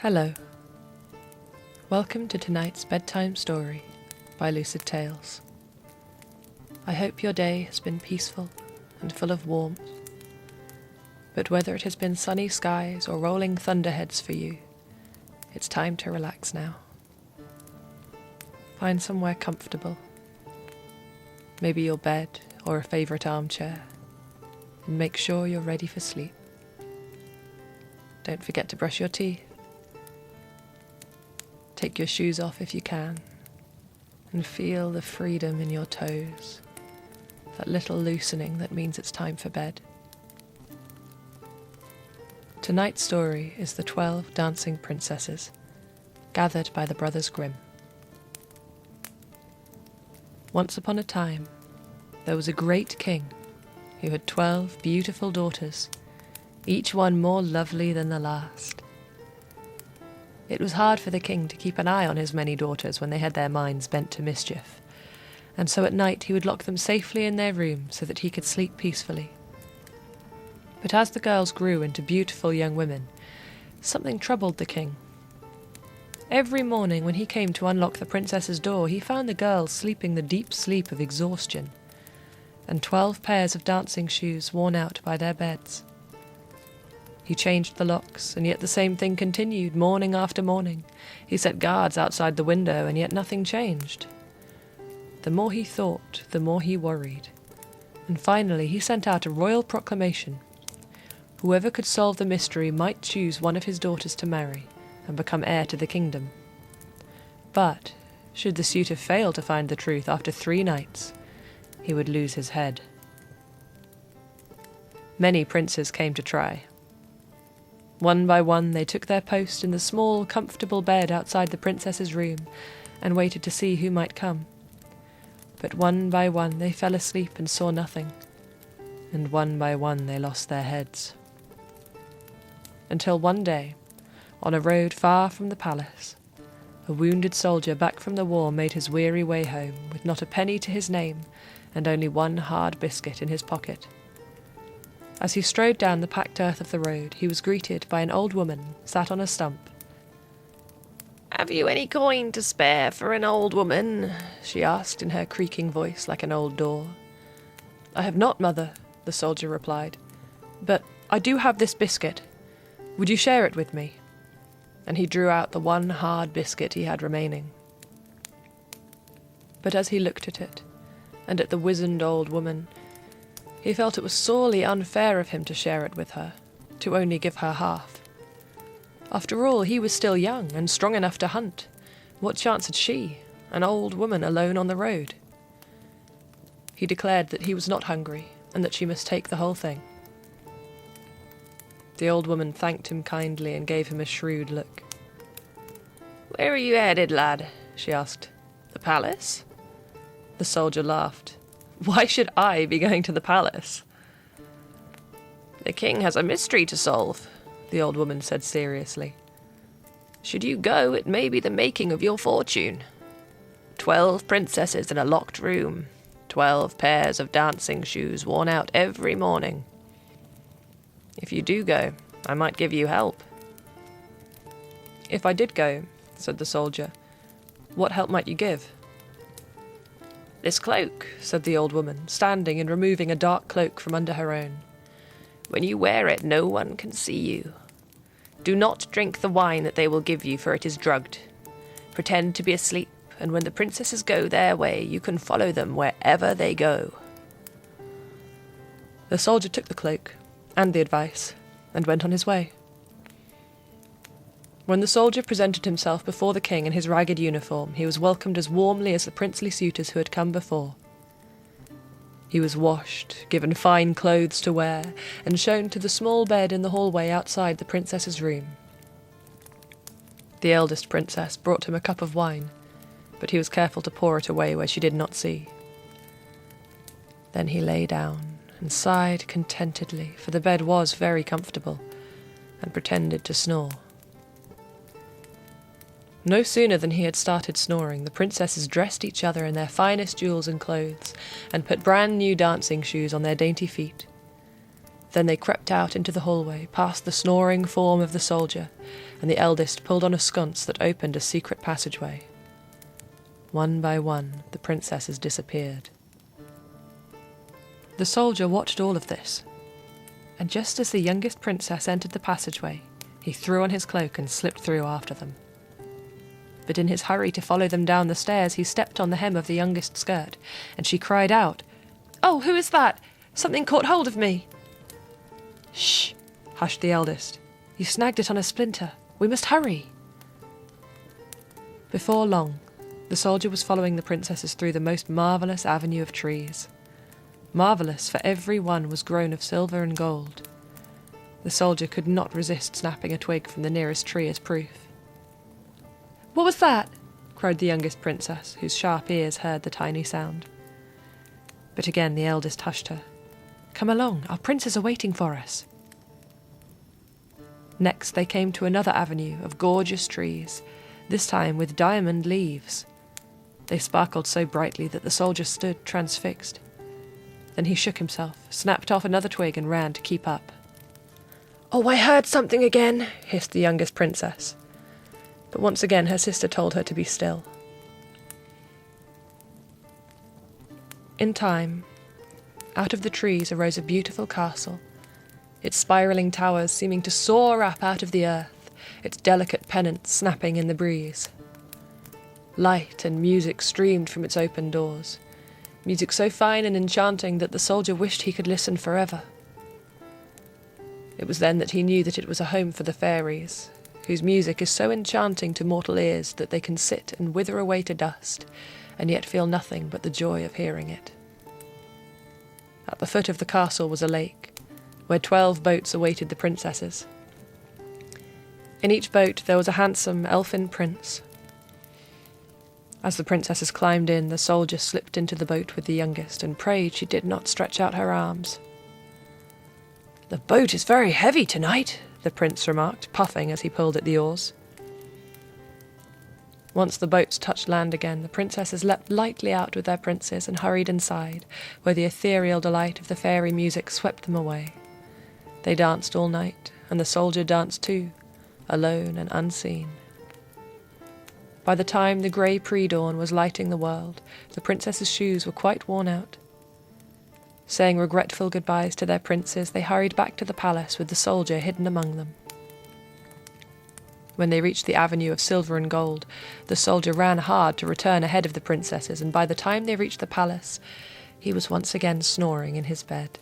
Hello. Welcome to tonight's bedtime story by Lucid Tales. I hope your day has been peaceful and full of warmth, but whether it has been sunny skies or rolling thunderheads for you, it's time to relax now. Find somewhere comfortable, maybe your bed or a favourite armchair, and make sure you're ready for sleep. Don't forget to brush your teeth. Take your shoes off if you can, and feel the freedom in your toes, that little loosening that means it's time for bed. Tonight's story is the 12 Dancing Princesses, gathered by the Brothers Grimm. Once upon a time, there was a great king who had 12 beautiful daughters, each one more lovely than the last. It was hard for the king to keep an eye on his many daughters when they had their minds bent to mischief, and so at night he would lock them safely in their room so that he could sleep peacefully. But as the girls grew into beautiful young women, something troubled the king. Every morning when he came to unlock the princess's door, he found the girls sleeping the deep sleep of exhaustion, and 12 pairs of dancing shoes worn out by their beds. He changed the locks, and yet the same thing continued, morning after morning. He set guards outside the window, and yet nothing changed. The more he thought, the more he worried. And finally he sent out a royal proclamation. Whoever could solve the mystery might choose one of his daughters to marry, and become heir to the kingdom. But, should the suitor fail to find the truth after 3 nights, he would lose his head. Many princes came to try. One by one they took their post in the small, comfortable bed outside the princess's room and waited to see who might come. But one by one they fell asleep and saw nothing, and one by one they lost their heads. Until one day, on a road far from the palace, a wounded soldier back from the war made his weary way home with not a penny to his name and only one hard biscuit in his pocket. As he strode down the packed earth of the road, he was greeted by an old woman sat on a stump. "Have you any coin to spare for an old woman?" she asked in her creaking voice like an old door. "I have not, mother," the soldier replied, "but I do have this biscuit. Would you share it with me?" And he drew out the one hard biscuit he had remaining. But as he looked at it, and at the wizened old woman, he felt it was sorely unfair of him to share it with her, to only give her half. After all, he was still young and strong enough to hunt. What chance had she, an old woman alone on the road? He declared that he was not hungry, and that she must take the whole thing. The old woman thanked him kindly and gave him a shrewd look. "Where are you headed, lad?" she asked. "The palace?" The soldier laughed. "Why should I be going to the palace?" "The king has a mystery to solve," the old woman said seriously. "Should you go, it may be the making of your fortune. 12 princesses in a locked room, 12 pairs of dancing shoes worn out every morning. If you do go, I might give you help." "If I did go," said the soldier, "what help might you give?" "This cloak," said the old woman, standing and removing a dark cloak from under her own. "When you wear it, no one can see you. Do not drink the wine that they will give you, for it is drugged. Pretend to be asleep, and when the princesses go their way, you can follow them wherever they go." The soldier took the cloak and the advice and went on his way. When the soldier presented himself before the king in his ragged uniform, he was welcomed as warmly as the princely suitors who had come before. He was washed, given fine clothes to wear, and shown to the small bed in the hallway outside the princess's room. The eldest princess brought him a cup of wine, but he was careful to pour it away where she did not see. Then he lay down and sighed contentedly, for the bed was very comfortable, and pretended to snore. No sooner than he had started snoring, the princesses dressed each other in their finest jewels and clothes, and put brand new dancing shoes on their dainty feet. Then they crept out into the hallway, past the snoring form of the soldier, and the eldest pulled on a sconce that opened a secret passageway. One by one, the princesses disappeared. The soldier watched all of this, and just as the youngest princess entered the passageway, he threw on his cloak and slipped through after them. But in his hurry to follow them down the stairs, he stepped on the hem of the youngest skirt, and she cried out, "Oh, who is that? Something caught hold of me!" "Shh!" hushed the eldest. "You snagged it on a splinter. We must hurry." Before long, the soldier was following the princesses through the most marvellous avenue of trees. Marvellous, for every one was grown of silver and gold. The soldier could not resist snapping a twig from the nearest tree as proof. "What was that?" cried the youngest princess, whose sharp ears heard the tiny sound. But again the eldest hushed her. "Come along, our princes are waiting for us." Next they came to another avenue of gorgeous trees, this time with diamond leaves. They sparkled so brightly that the soldier stood transfixed. Then he shook himself, snapped off another twig and ran to keep up. "Oh, I heard something again," hissed the youngest princess. But once again her sister told her to be still. In time, out of the trees arose a beautiful castle, its spiralling towers seeming to soar up out of the earth, its delicate pennants snapping in the breeze. Light and music streamed from its open doors, music so fine and enchanting that the soldier wished he could listen forever. It was then that he knew that it was a home for the fairies, whose music is so enchanting to mortal ears that they can sit and wither away to dust, and yet feel nothing but the joy of hearing it. At the foot of the castle was a lake, where 12 boats awaited the princesses. In each boat there was a handsome elfin prince. As the princesses climbed in, the soldier slipped into the boat with the youngest and prayed she did not stretch out her arms. "The boat is very heavy tonight," the prince remarked, puffing as he pulled at the oars. Once the boats touched land again, the princesses leapt lightly out with their princes and hurried inside, where the ethereal delight of the fairy music swept them away. They danced all night, and the soldier danced too, alone and unseen. By the time the grey pre-dawn was lighting the world, the princesses' shoes were quite worn out. Saying regretful goodbyes to their princes, they hurried back to the palace with the soldier hidden among them. When they reached the avenue of silver and gold, the soldier ran hard to return ahead of the princesses, and by the time they reached the palace, he was once again snoring in his bed.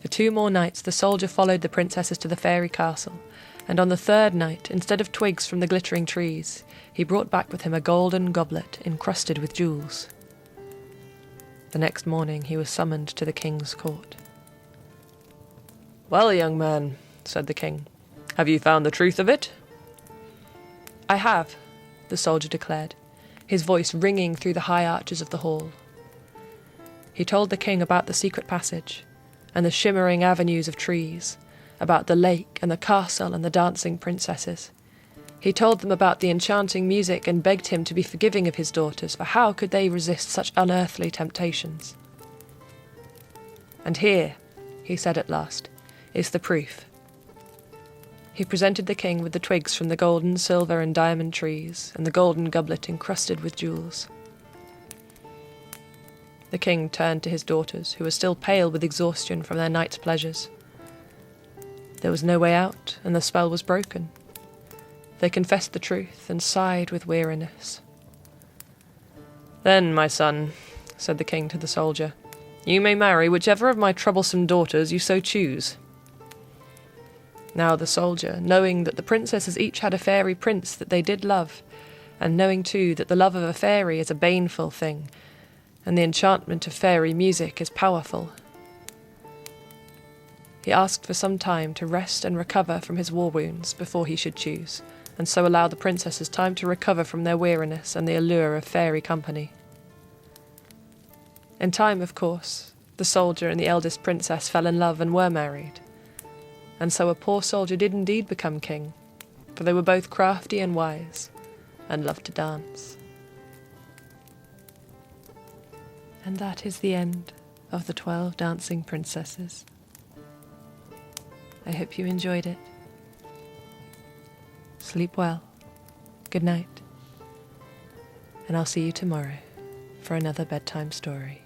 For 2 more nights the soldier followed the princesses to the fairy castle, and on the 3rd night, instead of twigs from the glittering trees, he brought back with him a golden goblet encrusted with jewels. The next morning he was summoned to the king's court. "Well, young man," said the king, "have you found the truth of it?" "I have," the soldier declared, his voice ringing through the high arches of the hall. He told the king about the secret passage, and the shimmering avenues of trees, about the lake and the castle and the dancing princesses. He told them about the enchanting music and begged him to be forgiving of his daughters, for how could they resist such unearthly temptations? "And here," he said at last, "is the proof." He presented the king with the twigs from the golden, silver and diamond trees, and the golden goblet encrusted with jewels. The king turned to his daughters, who were still pale with exhaustion from their night's pleasures. There was no way out, and the spell was broken. They confessed the truth and sighed with weariness. "Then, my son," said the king to the soldier, "you may marry whichever of my troublesome daughters you so choose." Now the soldier, knowing that the princesses each had a fairy prince that they did love, and knowing too that the love of a fairy is a baneful thing, and the enchantment of fairy music is powerful, he asked for some time to rest and recover from his war wounds before he should choose, and so allow the princesses time to recover from their weariness and the allure of fairy company. In time, of course, the soldier and the eldest princess fell in love and were married, and so a poor soldier did indeed become king, for they were both crafty and wise, and loved to dance. And that is the end of the 12 Dancing Princesses. I hope you enjoyed it. Sleep well. Good night. And I'll see you tomorrow for another bedtime story.